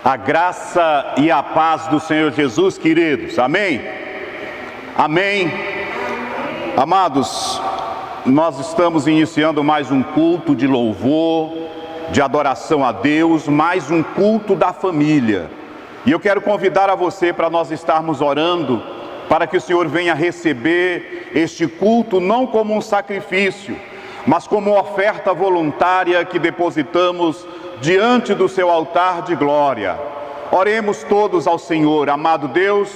A graça e a paz do Senhor Jesus, queridos. Amém? Amém. Amados, nós estamos iniciando mais um culto de louvor, de adoração a Deus, mais um culto da família. E eu quero convidar a você para nós estarmos orando, para que o Senhor venha receber este culto não como um sacrifício, mas como oferta voluntária que depositamos diante do seu altar de glória. Oremos todos ao Senhor. Amado Deus,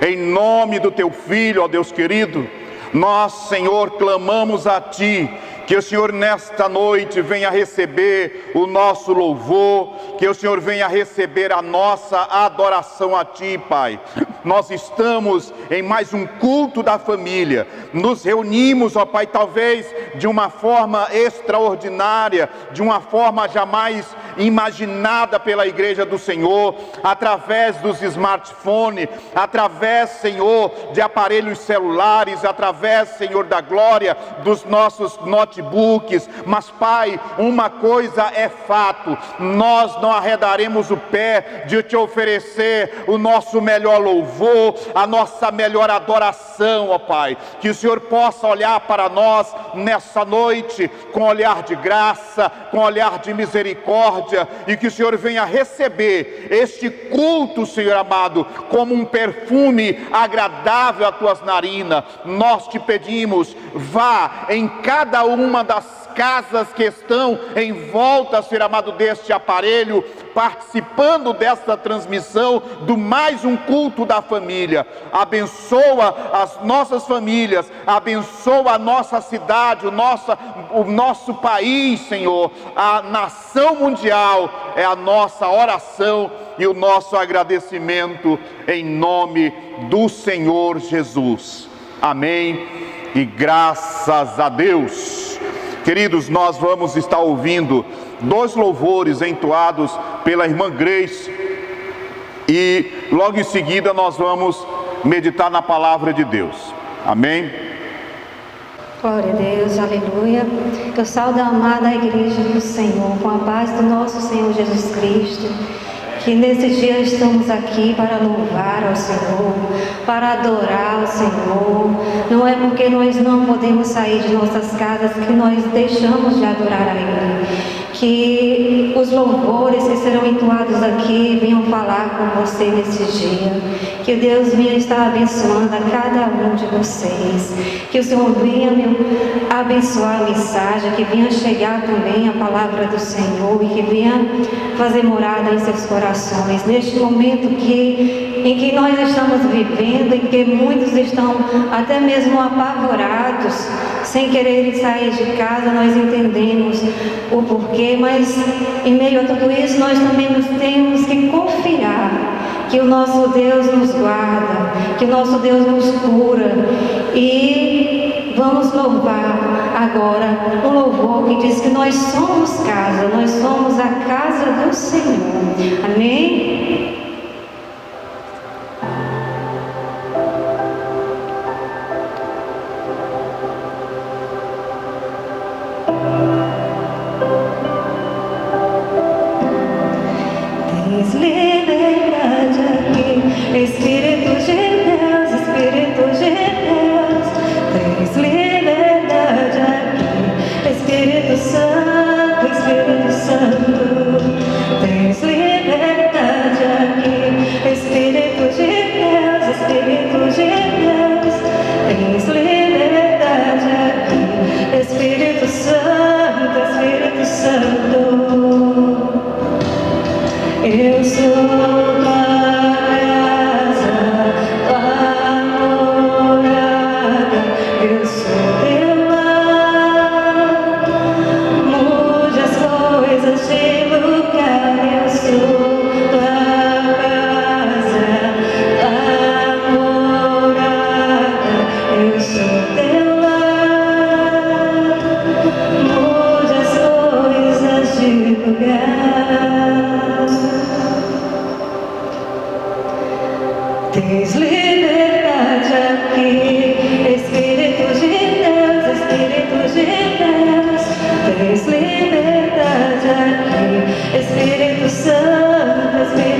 em nome do teu Filho, ó Deus querido, nós, Senhor, clamamos a Ti, que o Senhor nesta noite venha receber o nosso louvor, que o Senhor venha receber a nossa adoração a Ti, Pai. Nós estamos em mais um culto da família, nos reunimos, ó Pai, talvez de uma forma extraordinária, de uma forma jamais imaginada pela Igreja do Senhor, através dos smartphones, através, Senhor, de aparelhos celulares, através, Senhor, da glória dos nossos notebooks. Mas, Pai, uma coisa é fato: nós não arredaremos o pé de Te oferecer o nosso melhor louvor, a nossa melhor adoração, ó Pai. Que o Senhor possa olhar para nós nessa noite com olhar de graça, com olhar de misericórdia, e que o Senhor venha receber este culto, Senhor amado, como um perfume agradável às tuas narinas. Nós te pedimos, vá em cada uma das casas que estão em volta, Senhor amado, deste aparelho, participando desta transmissão do mais um culto da família. Abençoa as nossas famílias, abençoa a nossa cidade, o nosso país, Senhor. A nação mundial é a nossa oração e o nosso agradecimento em nome do Senhor Jesus. Amém e graças a Deus. Queridos, nós vamos estar ouvindo 2 louvores entoados pela irmã Grace, e logo em seguida nós vamos meditar na palavra de Deus. Amém? Glória a Deus, aleluia. Eu saúdo a amada igreja do Senhor, com a paz do nosso Senhor Jesus Cristo, que nesse dia estamos aqui para louvar ao Senhor, para adorar ao Senhor. Não é porque nós não podemos sair de nossas casas que nós deixamos de adorar a Ele. Que os louvores que serão entoados aqui venham falar com você nesse dia. Que Deus venha estar abençoando a cada um de vocês. Que o Senhor venha abençoar a mensagem, que venha chegar também a palavra do Senhor e que venha fazer morada em seus corações. Neste momento em que nós estamos vivendo, em que muitos estão até mesmo apavorados, sem quererem sair de casa, nós entendemos o porquê, mas em meio a tudo isso nós também temos que confiar que o nosso Deus nos guarda, que o nosso Deus nos cura. E vamos louvar agora um louvor que diz que nós somos casa, nós somos a casa do Senhor. Amém? Tens liberdade aqui, Espírito de Deus, Espírito de Deus. Tens liberdade aqui, Espírito Santo, Espírito Santo. Tens liberdade aqui, Espírito de Deus, Espírito de Deus. Tens liberdade aqui, Espírito Santo, Espírito Santo. Eu sou tua casa, tua morada, eu sou teu lar. Mude as coisas de lugar, eu sou tua casa, tua morada, eu sou teu lar. Mude as coisas de lugar. Tens liberdade aqui, Espírito de Deus, Espírito de Deus. Tens liberdade aqui, Espírito Santo, Espírito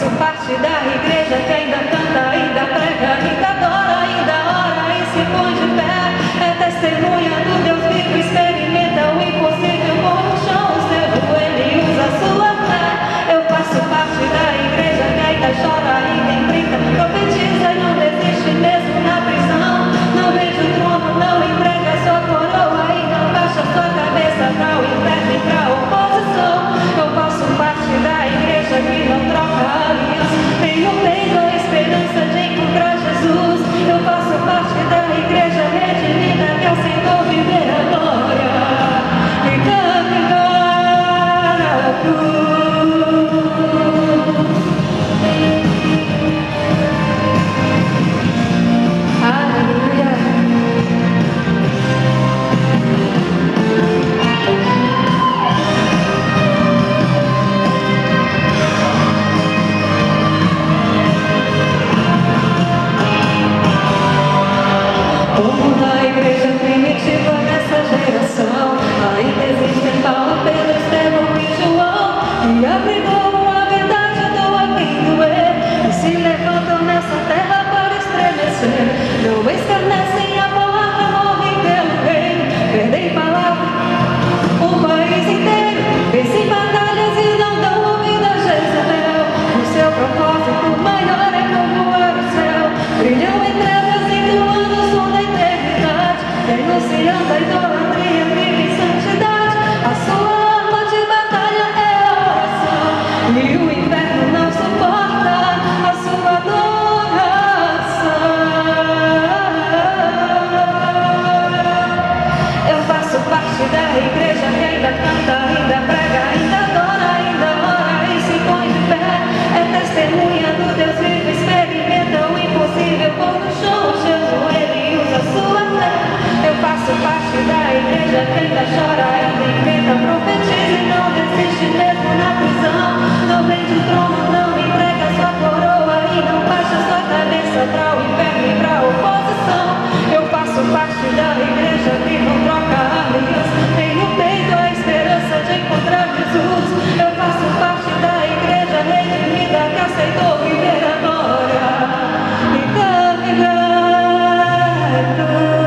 faço parte da igreja que ainda canta, ainda prega, ainda adora, ainda ora e se põe de pé. É testemunha do Deus vivo, experimenta o impossível, põe no chão o seu joelho e usa a sua fé. Eu faço parte da igreja que ainda chora, ainda brinca, profetiza e não desiste mesmo na prisão. Não vejo o trono, não entrega sua coroa e não baixa sua cabeça para o inferno e para a oposição. Eu faço parte da igreja que não troca aliança, tenho medo a esperança de encontrar Jesus. Eu faço parte da igreja redimida que aceitou viver a glória e carregar a cruz. Aleluia. Como na igreja primitiva nessa geração, ainda existem Paulo, Pedro, Estevão e João, que abrigou a verdade do abrindo e se levantam nessa terra para estremecer. Não escarnecem a palavra, morrem pelo reino, perdem palavra o país inteiro, vencem batalhas e não dão ouvido a Jezabel. O seu propósito maior é povoar o céu, brilham em trevas entoando o som da eternidade, denunciando a idolatria, vive em santidade. A sua arma de batalha é a oração, e o inferno não suporta a sua adoração. Eu faço parte da igreja que ainda canta, ainda prega, ainda adora, ainda ora e se põe de pé. É testemunha do Deus vivo, experimenta o impossível, põe no chão o seu joelho e usa a sua fé. Eu faço parte da igreja que ainda chora, ainda inventa, profetiza e não desiste mesmo na prisão. Não vende o trono, não entrega sua coroa e não baixa sua cabeça para o inferno e para a oposição. Eu faço parte da igreja que não troca aliança, tenho peito a esperança de encontrar Jesus. Eu faço parte da igreja redimida que aceitou viver a glória e carregar a cruz.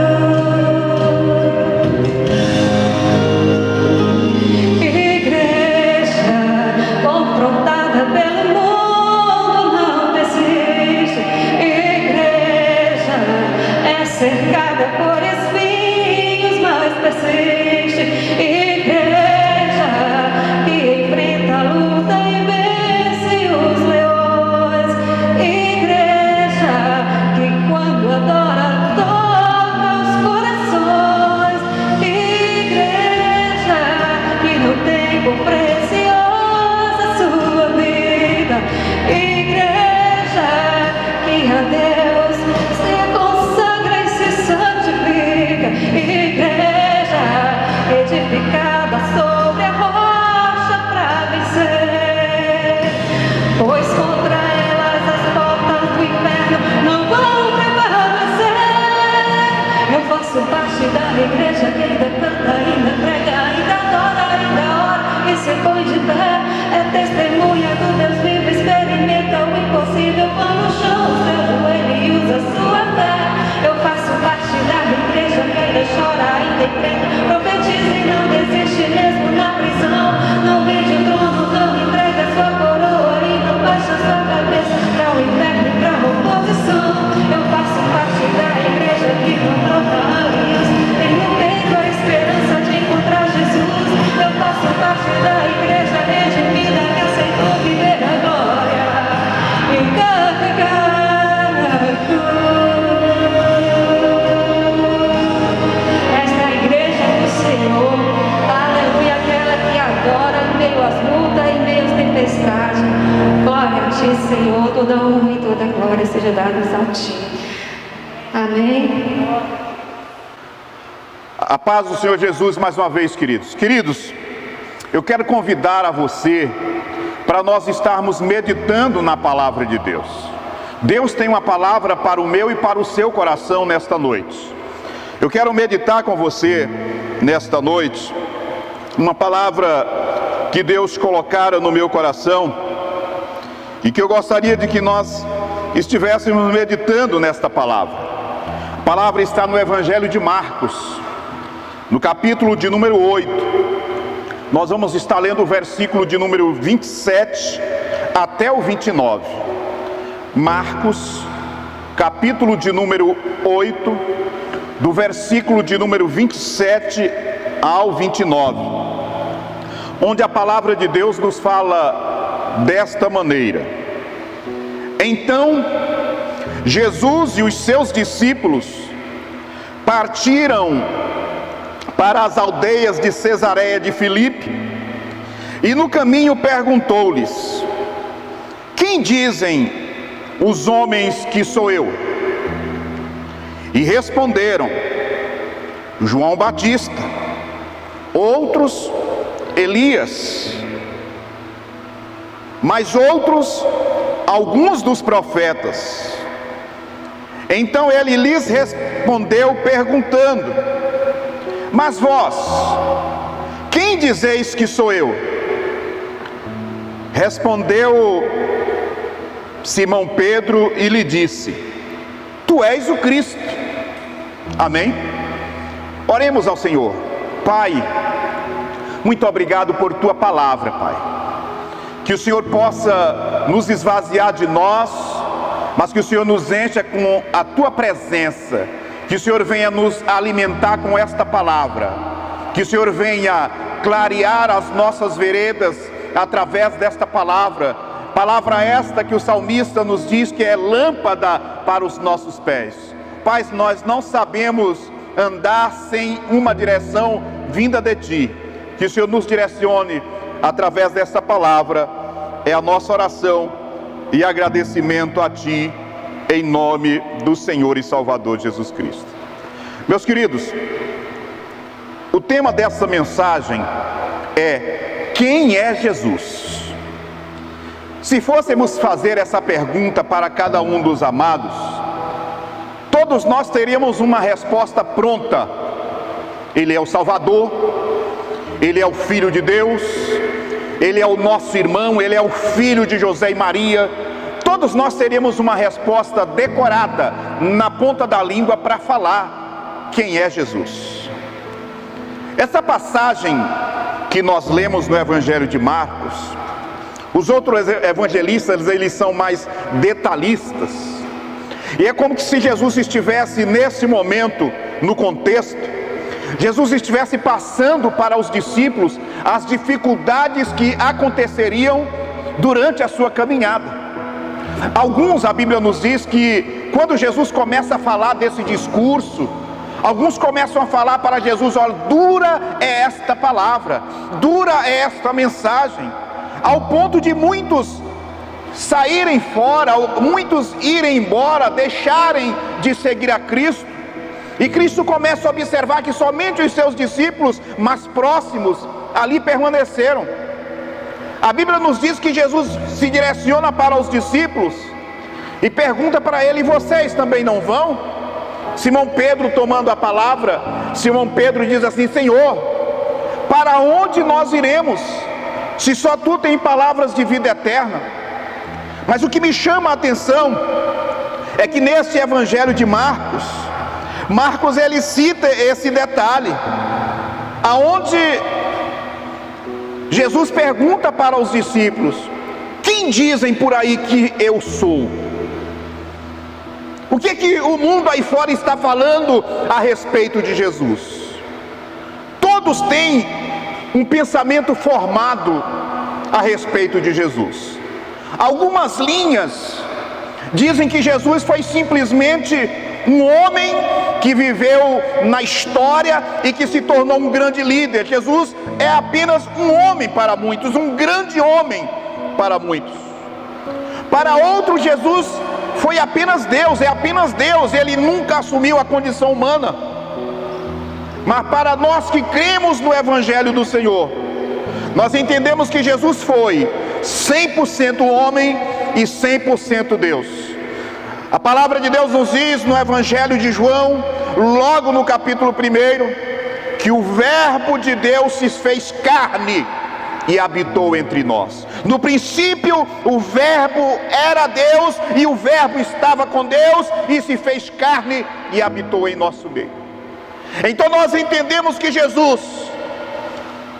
Igreja confrontada pelo mundo não desiste. Igreja é cercada por espinhos, mas persiste. Igreja que enfrenta a luta e vence os leões. Igreja que quando adora toca os corações. Igreja que no tempo preciosa sua vida. Igreja que a Deus se consagra e se santifica. Igreja edificada sobre a rocha para vencer, pois contra elas as portas do inferno não vão prevalecer. Eu faço parte da igreja que ainda canta, ainda prega, ainda adora, ainda ora e se põe de pé. É testemunha do Deus vivo, experimenta o impossível, põe no chão o seu joelho e usa a sua fé. Eu faço parte da igreja que ainda chora, ainda enfrenta, profetiza e não desiste mesmo na prisão. Não vende o trono, não entrega sua coroa e não baixa sua cabeça para o inferno e para a oposição. Eu faço parte da igreja que não troca aliança, tenho peito a esperança de encontrar Jesus. Eu faço parte da igreja redimida que aceitou viver a glória e carregar a cruz. Esta é a igreja do Senhor, aleluia, aquela que adora em meio às lutas, em meio às tempestades. Glória a ti, Senhor, toda honra e toda glória seja dada a ti. Amém. A paz do Senhor Jesus mais uma vez, queridos. Queridos, eu quero convidar a você para nós estarmos meditando na palavra de Deus. Deus tem uma palavra para o meu e para o seu coração nesta noite. Eu quero meditar com você nesta noite uma palavra que Deus colocara no meu coração e que eu gostaria de que nós estivéssemos meditando nesta palavra. A palavra está no Evangelho de Marcos, no capítulo de número 8. Nós vamos estar lendo o versículo de número 27 até o 29. Marcos, capítulo de número 8, do versículo de número 27 ao 29, onde a palavra de Deus nos fala desta maneira: Então Jesus e os seus discípulos partiram para as aldeias de Cesareia de Filipe, e no caminho perguntou-lhes: Quem dizem os homens que sou eu? E responderam: João Batista, outros Elias, mas outros alguns dos profetas. Então ele lhes respondeu perguntando: Mas vós, quem dizeis que sou eu? Respondeu Simão Pedro e lhe disse: Tu és o Cristo. Amém? Oremos ao Senhor. Pai, muito obrigado por tua palavra, Pai. Que o Senhor possa nos esvaziar de nós, mas que o Senhor nos encha com a tua presença. Que o Senhor venha nos alimentar com esta palavra. Que o Senhor venha clarear as nossas veredas através desta palavra. Palavra esta que o salmista nos diz que é lâmpada para os nossos pés. Pai, nós não sabemos andar sem uma direção vinda de Ti. Que o Senhor nos direcione através desta palavra. É a nossa oração e agradecimento a Ti, em nome do Senhor e Salvador Jesus Cristo. Meus queridos, o tema dessa mensagem é: quem é Jesus? Se fôssemos fazer essa pergunta para cada um dos amados, todos nós teríamos uma resposta pronta. Ele é o Salvador, Ele é o Filho de Deus, Ele é o nosso irmão, Ele é o filho de José e Maria. Todos nós teríamos uma resposta decorada na ponta da língua para falar quem é Jesus. Essa passagem que nós lemos no Evangelho de Marcos, os outros evangelistas, eles são mais detalhistas, e é como se Jesus estivesse nesse momento, no contexto, Jesus estivesse passando para os discípulos as dificuldades que aconteceriam durante a sua caminhada. Alguns, a Bíblia nos diz que quando Jesus começa a falar desse discurso, alguns começam a falar para Jesus: olha, dura é esta palavra, dura é esta mensagem, ao ponto de muitos saírem fora, muitos irem embora, deixarem de seguir a Cristo. E Cristo começa a observar que somente os seus discípulos mais próximos ali permaneceram. A Bíblia nos diz que Jesus se direciona para os discípulos e pergunta para ele: vocês também não vão? Simão Pedro, tomando a palavra, Simão Pedro diz assim: Senhor, para onde nós iremos, se só tu tens palavras de vida eterna? Mas o que me chama a atenção é que nesse Evangelho de Marcos ele cita esse detalhe, aonde Jesus pergunta para os discípulos: quem dizem por aí que eu sou? O que o mundo aí fora está falando a respeito de Jesus? Todos têm um pensamento formado a respeito de Jesus. Algumas linhas dizem que Jesus foi simplesmente um homem que viveu na história e que se tornou um grande líder. Jesus é apenas um homem para muitos, um grande homem para muitos. Para outros, Jesus foi apenas Deus, é apenas Deus, ele nunca assumiu a condição humana. Mas para nós que cremos no Evangelho do Senhor, nós entendemos que Jesus foi 100% homem e 100% Deus. A palavra de Deus nos diz no Evangelho de João, logo no capítulo 1, que o Verbo de Deus se fez carne e habitou entre nós. No princípio, o Verbo era Deus, e o Verbo estava com Deus, e se fez carne e habitou em nosso meio. Então nós entendemos que Jesus,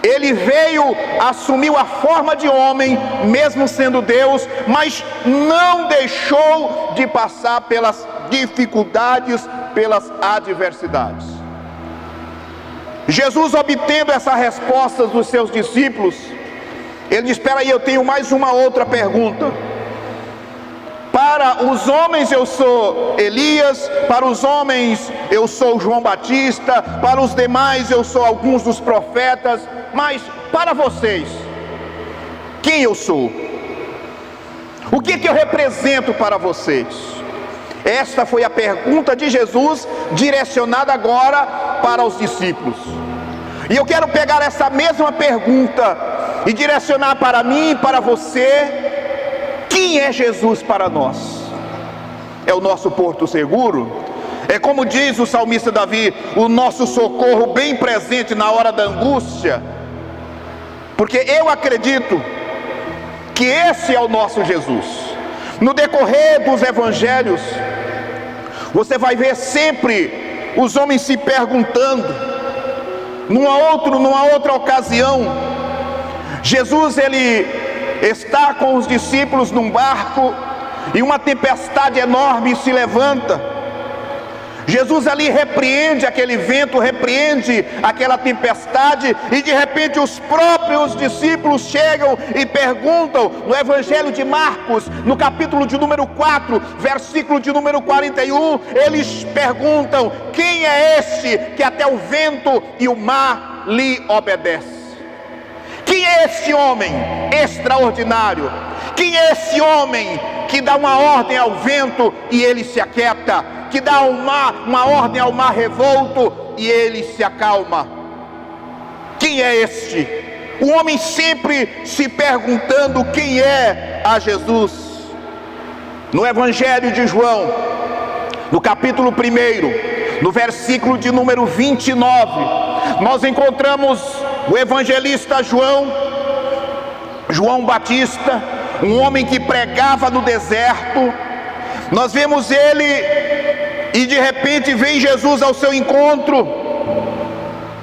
ele veio, assumiu a forma de homem, mesmo sendo Deus, mas não deixou de passar pelas dificuldades, pelas adversidades. Jesus, obtendo essa resposta dos seus discípulos, ele diz: espera aí, eu tenho mais uma outra pergunta. Para os homens eu sou Elias, para os homens eu sou João Batista, para os demais eu sou alguns dos profetas, mas para vocês, quem eu sou? O que eu represento para vocês? Esta foi a pergunta de Jesus, direcionada agora para os discípulos. E eu quero pegar essa mesma pergunta e direcionar para mim e para você. Quem é Jesus para nós? É o nosso porto seguro? É como diz o salmista Davi, o nosso socorro bem presente na hora da angústia? Porque eu acredito que esse é o nosso Jesus. No decorrer dos evangelhos, você vai ver sempre os homens se perguntando. Numa outra ocasião, Jesus, ele está com os discípulos num barco, e uma tempestade enorme se levanta. Jesus ali repreende aquele vento, repreende aquela tempestade, e de repente os próprios discípulos chegam e perguntam, no Evangelho de Marcos, no capítulo de número 4, versículo de número 41, eles perguntam: quem é este que até o vento e o mar lhe obedece? Quem é esse homem extraordinário? Quem é esse homem que dá uma ordem ao vento e ele se aquieta? Que dá uma ordem ao mar revolto e ele se acalma? Quem é este? O homem sempre se perguntando quem é a Jesus. No Evangelho de João, no capítulo 1, no versículo de número 29, nós encontramos o evangelista João Batista, um homem que pregava no deserto. Nós vemos ele, e de repente vem Jesus ao seu encontro,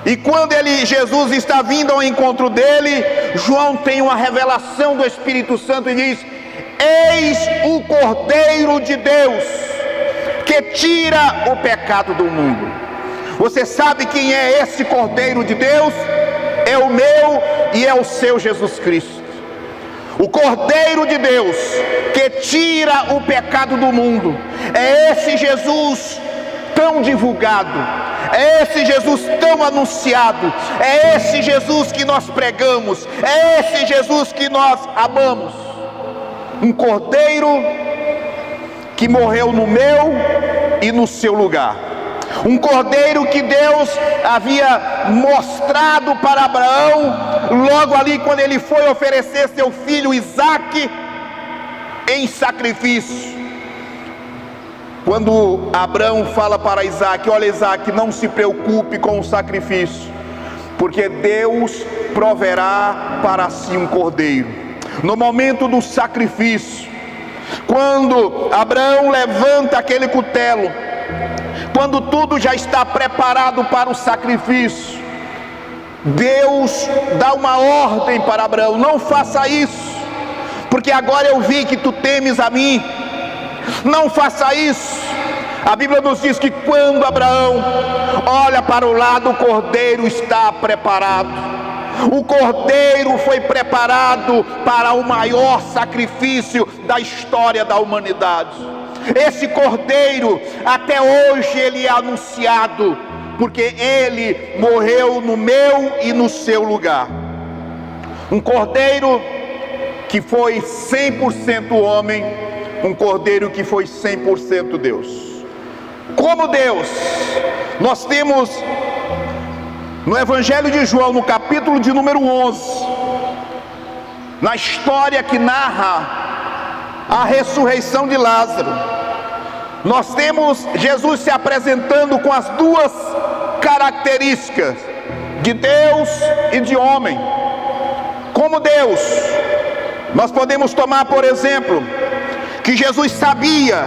e quando Jesus está vindo ao encontro dele, João tem uma revelação do Espírito Santo e diz: eis o Cordeiro de Deus, que tira o pecado do mundo. Você sabe quem é esse Cordeiro de Deus? É o meu e é o seu Jesus Cristo. O Cordeiro de Deus que tira o pecado do mundo. É esse Jesus tão divulgado, é esse Jesus tão anunciado, é esse Jesus que nós pregamos, é esse Jesus que nós amamos. Um Cordeiro que morreu no meu e no seu lugar. Um Cordeiro que Deus havia mostrado para Abraão, logo ali quando ele foi oferecer seu filho Isaque em sacrifício. Quando Abraão fala para Isaque: olha, Isaque, não se preocupe com o sacrifício, porque Deus proverá para si um cordeiro. No momento do sacrifício, quando Abraão levanta aquele cutelo, quando tudo já está preparado para o sacrifício, Deus dá uma ordem para Abraão: não faça isso, porque agora eu vi que tu temes a mim. Não faça isso. A Bíblia nos diz que quando Abraão olha para o lado, o cordeiro está preparado. O cordeiro foi preparado para o maior sacrifício da história da humanidade. Esse cordeiro, até hoje ele é anunciado, porque ele morreu no meu e no seu lugar. Um cordeiro que foi 100% homem, um cordeiro que foi 100% Deus. Como Deus, nós temos no Evangelho de João, no capítulo de número 11, na história que narra a ressurreição de Lázaro, nós temos Jesus se apresentando com as duas características de Deus e de homem. como Deus, nós podemos tomar, por exemplo, que Jesus sabia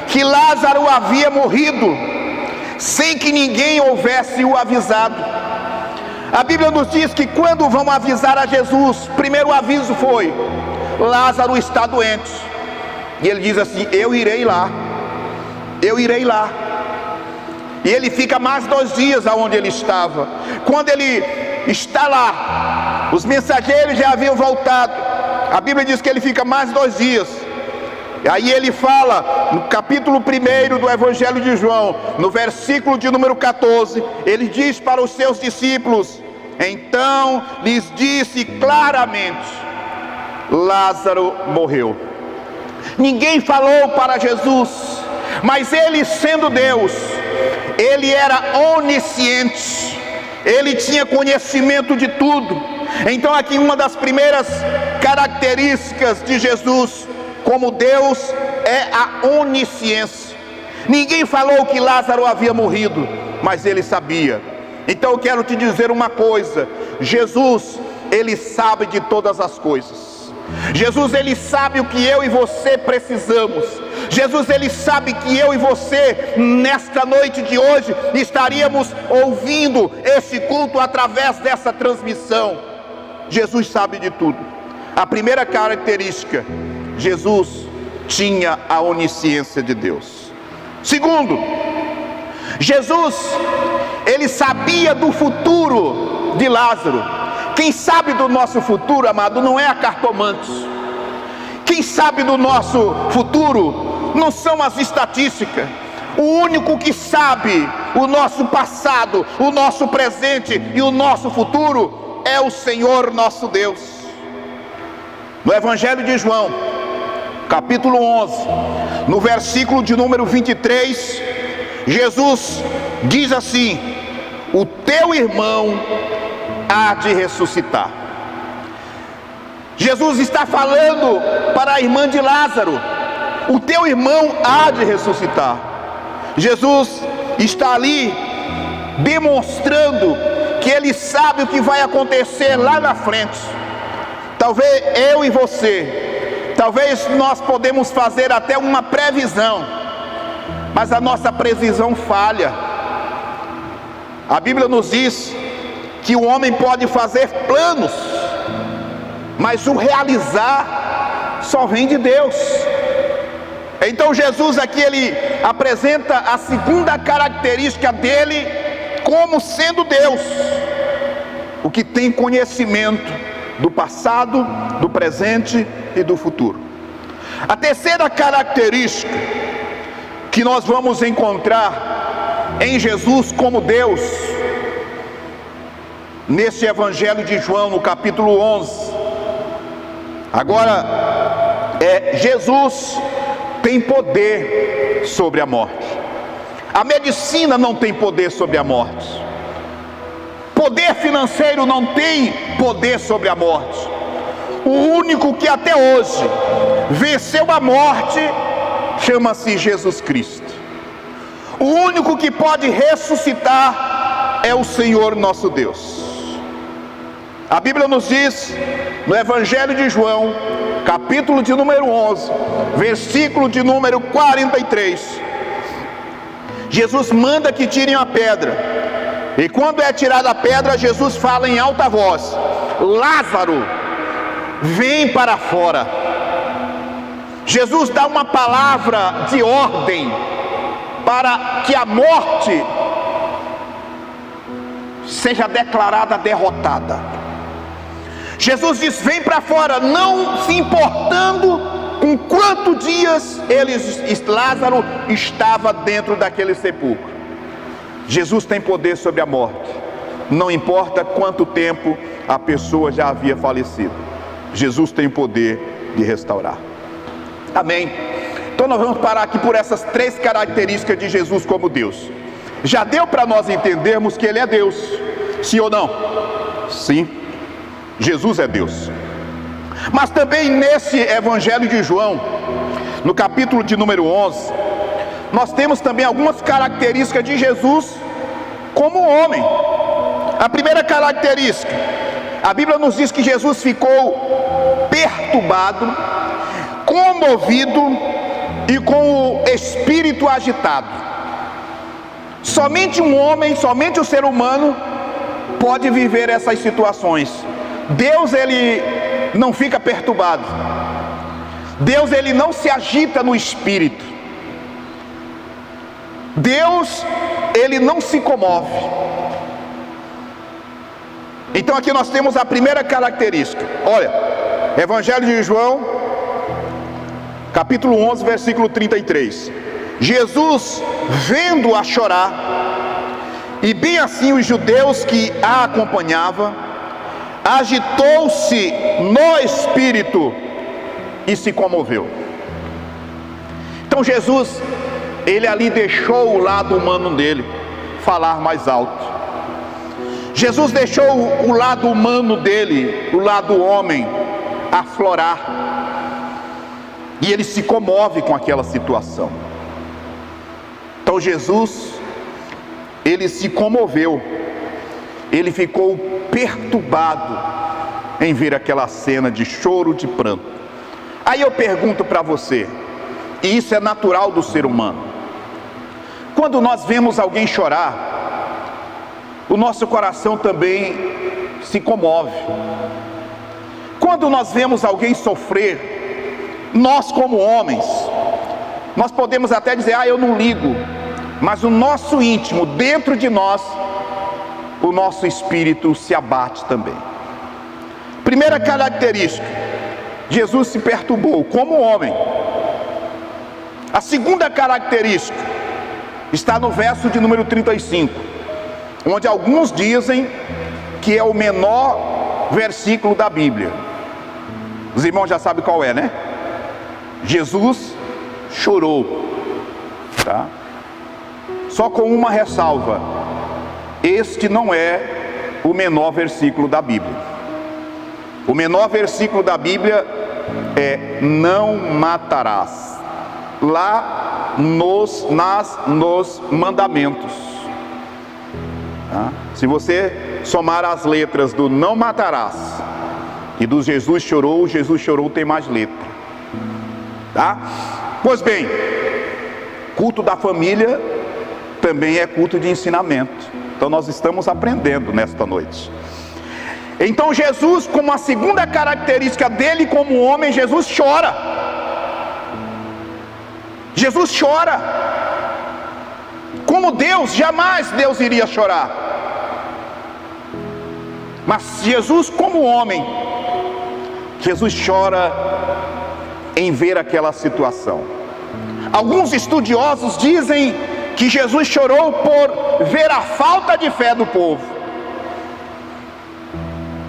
que Lázaro havia morrido, sem que ninguém houvesse o avisado. A Bíblia nos diz que quando vão avisar a Jesus, o primeiro aviso foi: Lázaro está doente. E ele diz assim: eu irei lá. E ele fica mais 2 dias aonde ele estava. Quando ele está lá, os mensageiros já haviam voltado. A Bíblia diz que ele fica mais 2 dias. E aí ele fala, no capítulo 1 do Evangelho de João, no versículo de número 14, ele diz para os seus discípulos: então lhes disse claramente: Lázaro morreu. Ninguém falou para Jesus, mas ele, sendo Deus, ele era onisciente, ele tinha conhecimento de tudo. Então aqui uma das primeiras características de Jesus como Deus é a onisciência. Ninguém falou que Lázaro havia morrido, mas ele sabia. Então eu quero te dizer uma coisa: Jesus, ele sabe de todas as coisas. Jesus, ele sabe o que eu e você precisamos. Jesus, ele sabe que eu e você, nesta noite de hoje, estaríamos ouvindo esse culto através dessa transmissão. Jesus sabe de tudo. A primeira característica: Jesus tinha a onisciência de Deus. Segundo, Jesus, ele sabia do futuro de Lázaro. Quem sabe do nosso futuro, amado, não é a cartomante. Quem sabe do nosso futuro não são as estatísticas. O único que sabe o nosso passado, o nosso presente e o nosso futuro é o Senhor nosso Deus. No Evangelho de João, capítulo 11, no versículo de número 23, Jesus diz assim: o teu irmão há de ressuscitar. Jesus está falando para a irmã de Lázaro: o teu irmão há de ressuscitar. Jesus está ali demonstrando que ele sabe o que vai acontecer lá na frente. Talvez eu e você, talvez nós podemos fazer até uma previsão, mas a nossa previsão falha. A Bíblia nos diz que o homem pode fazer planos, mas o realizar só vem de Deus. Então Jesus aqui, ele apresenta a segunda característica dele como sendo Deus, o que tem conhecimento do passado, do presente e do futuro. A terceira característica que nós vamos encontrar em Jesus como Deus, nesse Evangelho de João, no capítulo 11, agora, Jesus tem poder sobre a morte. A medicina não tem poder sobre a morte. Poder financeiro não tem poder sobre a morte. O único que até hoje venceu a morte chama-se Jesus Cristo. O único que pode ressuscitar é o Senhor nosso Deus. A Bíblia nos diz, no Evangelho de João, capítulo de número 11, versículo de número 43, Jesus manda que tirem a pedra. E quando é tirada a pedra, Jesus fala em alta voz: Lázaro, vem para fora. Jesus dá uma palavra de ordem para que a morte seja declarada derrotada. Jesus diz: vem para fora, não se importando com quantos dias Lázaro estava dentro daquele sepulcro. Jesus tem poder sobre a morte, não importa quanto tempo a pessoa já havia falecido. Jesus tem o poder de restaurar. Amém. Então nós vamos parar aqui por essas 3 características de Jesus como Deus. Já deu para nós entendermos que Ele é Deus, sim ou não? Sim, Jesus é Deus. Mas também nesse Evangelho de João, no capítulo de número 11, nós temos também algumas características de Jesus como homem. A primeira característica: A Bíblia nos diz que Jesus ficou perturbado, comovido e com o espírito agitado. Somente um homem, somente o ser humano pode viver essas situações. Deus, ele não fica perturbado. Deus, ele não se agita no espírito. Deus, ele não se comove. Então aqui nós temos a primeira característica. Olha, Evangelho de João, capítulo 11, versículo 33. Jesus, vendo-a chorar, e bem assim os judeus que a acompanhavam, agitou-se no espírito e se comoveu. Então Jesus, ele ali deixou o lado humano dele falar mais alto. Jesus deixou o lado humano dele, o lado homem, aflorar. E ele se comove com aquela situação. Então Jesus, ele se comoveu. Ele ficou perturbado em ver aquela cena de choro, de pranto. Aí eu pergunto para você, e isso é natural do ser humano: quando nós vemos alguém chorar, o nosso coração também se comove. Quando nós vemos alguém sofrer, nós como homens, nós podemos até dizer, eu não ligo, mas o nosso íntimo, dentro de nós, o nosso espírito se abate também. Primeira característica, Jesus se perturbou como homem. A segunda característica está no verso de número 35, onde alguns dizem que é o menor versículo da Bíblia. Os irmãos já sabem qual é, né? Jesus chorou, tá? Só com uma ressalva: este não é o menor versículo da Bíblia. O menor versículo da Bíblia é não matarás, lá nos mandamentos. Tá? Se você somar as letras do não matarás e do Jesus chorou tem mais letra. Tá? Pois bem, culto da família também é culto de ensinamento. Então nós estamos aprendendo nesta noite. Então Jesus, como a segunda característica dele como homem, Jesus chora. Jesus chora. Como Deus, jamais Deus iria chorar. Mas Jesus como homem, Jesus chora em ver aquela situação. Alguns estudiosos dizem que Jesus chorou por ver a falta de fé do povo.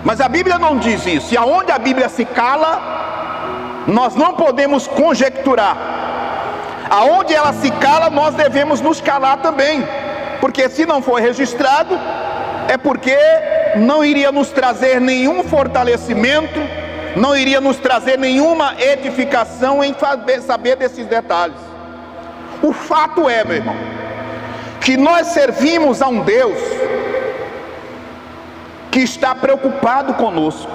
Mas a Bíblia não diz isso. E aonde a Bíblia se cala, nós não podemos conjecturar. Aonde ela se cala, nós devemos nos calar também. Porque se não for registrado, é porque não iria nos trazer nenhum fortalecimento, não iria nos trazer nenhuma edificação em saber desses detalhes. O fato é, meu irmão, que nós servimos a um Deus que está preocupado conosco,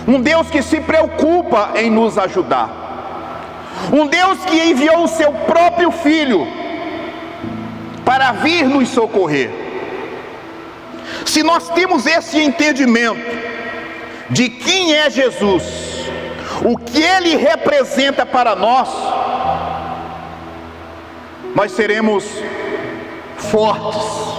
um Deus que se preocupa em nos ajudar, um Deus que enviou o seu próprio Filho para vir nos socorrer. Se nós temos esse entendimento de quem é Jesus, o que Ele representa para nós, nós seremos fortes.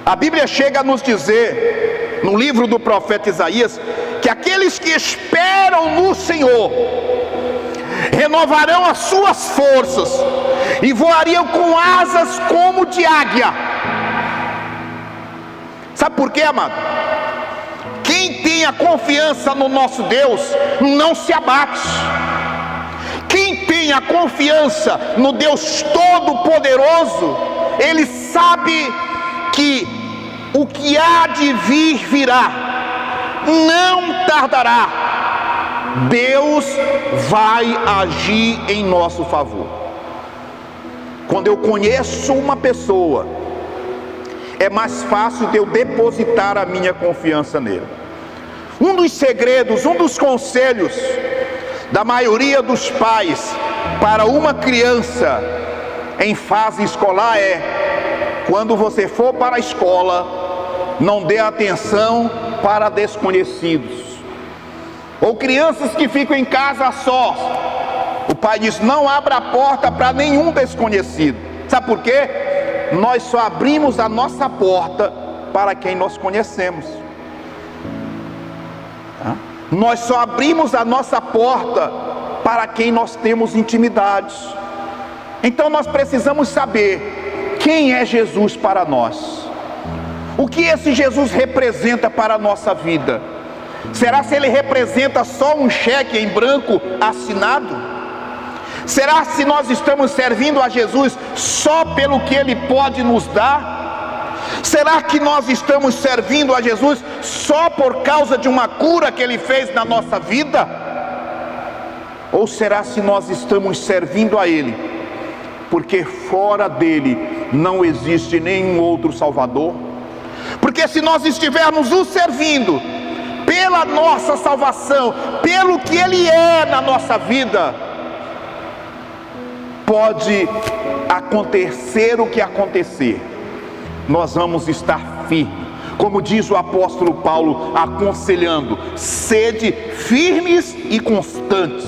A Bíblia chega a nos dizer, no livro do profeta Isaías, que aqueles que esperam no Senhor renovarão as suas forças e voariam com asas como de águia. Sabe por quê, amado? Quem tem a confiança no nosso Deus não se abate. Quem tem a confiança no Deus Todo-Poderoso, ele sabe que o que há de vir virá, não tardará. Deus vai agir em nosso favor. Quando eu conheço uma pessoa, é mais fácil de eu depositar a minha confiança nele. Um dos segredos, um dos conselhos da maioria dos pais para uma criança em fase escolar é: quando você for para a escola, não dê atenção para desconhecidos. Ou crianças que ficam em casa sós, o pai diz: não abra a porta para nenhum desconhecido. Sabe por quê? Nós só abrimos a nossa porta para quem nós conhecemos. Nós só abrimos a nossa porta para quem nós temos intimidade. Então nós precisamos saber quem é Jesus para nós. O que esse Jesus representa para a nossa vida? Será se ele representa só um cheque em branco assinado? Será se nós estamos servindo a Jesus só pelo que ele pode nos dar? Será que nós estamos servindo a Jesus só por causa de uma cura que ele fez na nossa vida? Ou será se nós estamos servindo a ele porque fora dele não existe nenhum outro Salvador? Porque se nós estivermos o servindo pela nossa salvação, pelo que ele é na nossa vida, pode acontecer o que acontecer, nós vamos estar firmes. Como diz o apóstolo Paulo, aconselhando: sede firmes e constantes.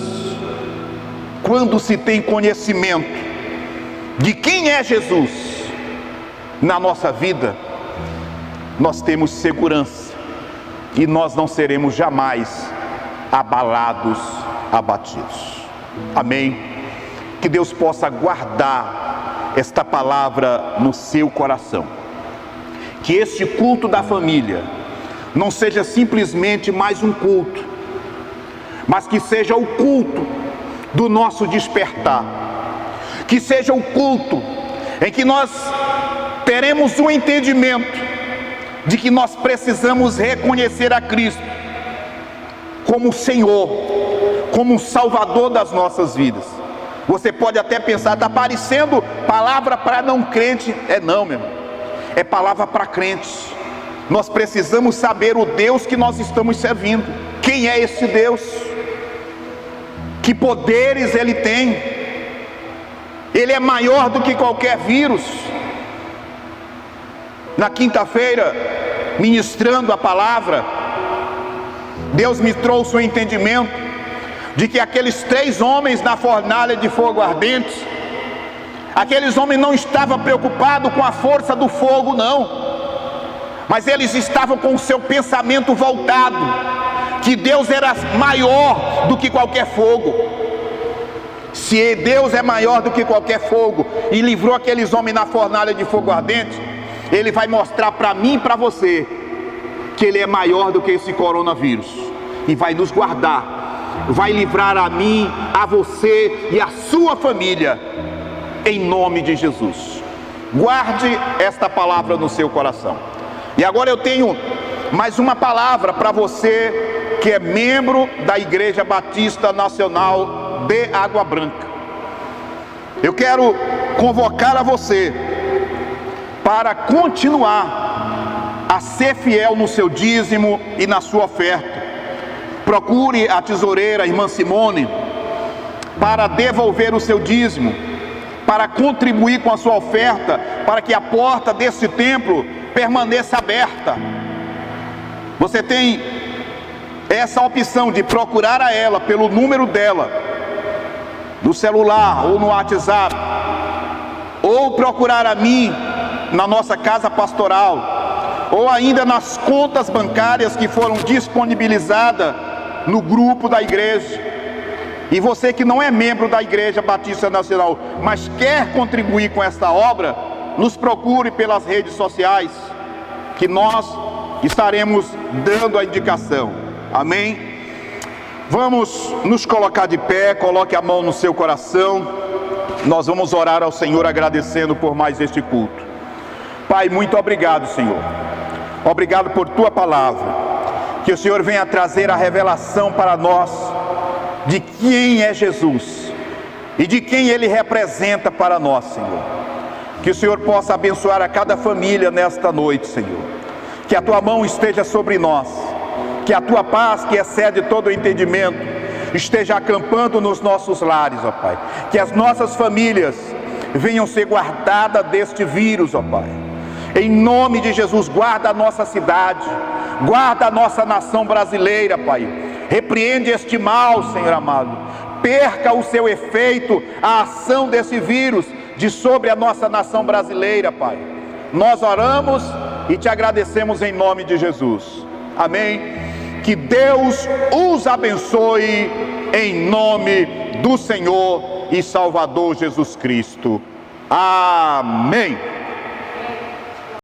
Quando se tem conhecimento de quem é Jesus na nossa vida, nós temos segurança e nós não seremos jamais abalados, abatidos. Amém? Que Deus possa guardar esta palavra no seu coração. Que este culto da família não seja simplesmente mais um culto, mas que seja o culto do nosso despertar. Que seja o culto em que nós teremos um entendimento de que nós precisamos reconhecer a Cristo como o Senhor, como o Salvador das nossas vidas. Você pode até pensar: está parecendo palavra para não crente. Não, meu irmão, é palavra para crentes. Nós precisamos saber o Deus que nós estamos servindo. Quem é esse Deus? Que poderes ele tem? Ele é maior do que qualquer vírus. Na quinta-feira, ministrando a palavra, Deus me trouxe o entendimento de que aqueles 3 homens na fornalha de fogo ardente, aqueles homens não estavam preocupados com a força do fogo, não, mas eles estavam com o seu pensamento voltado, que Deus era maior do que qualquer fogo. Se Deus é maior do que qualquer fogo e livrou aqueles homens na fornalha de fogo ardente, ele vai mostrar para mim e para você que ele é maior do que esse coronavírus e vai nos guardar, vai livrar a mim, a você e a sua família, em nome de Jesus. Guarde esta palavra no seu coração. E agora eu tenho mais uma palavra para você que é membro da Igreja Batista Nacional de Água Branca. Eu quero convocar a você para continuar a ser fiel no seu dízimo e na sua oferta. Procure a tesoureira, irmã Simone, para devolver o seu dízimo, para contribuir com a sua oferta, para que a porta desse templo permaneça aberta. Você tem essa opção de procurar a ela pelo número dela, no celular ou no WhatsApp, ou procurar a mim na nossa casa pastoral, ou ainda nas contas bancárias que foram disponibilizadas no grupo da igreja. E você que não é membro da Igreja Batista Nacional, mas quer contribuir com esta obra, nos procure pelas redes sociais, que nós estaremos dando a indicação. Amém? Vamos nos colocar de pé, coloque a mão no seu coração. Nós vamos orar ao Senhor agradecendo por mais este culto. Pai, muito obrigado, Senhor. Obrigado por tua palavra. Que o Senhor venha trazer a revelação para nós de quem é Jesus e de quem ele representa para nós, Senhor. Que o Senhor possa abençoar a cada família nesta noite, Senhor. Que a Tua mão esteja sobre nós. Que a Tua paz, que excede todo o entendimento, esteja acampando nos nossos lares, ó Pai. Que as nossas famílias venham ser guardadas deste vírus, ó Pai. Em nome de Jesus, guarda a nossa cidade, guarda a nossa nação brasileira, Pai. Repreende este mal, Senhor amado. Perca o seu efeito, a ação desse vírus de sobre a nossa nação brasileira, Pai. Nós oramos e te agradecemos em nome de Jesus. Amém. Que Deus os abençoe em nome do Senhor e Salvador Jesus Cristo. Amém.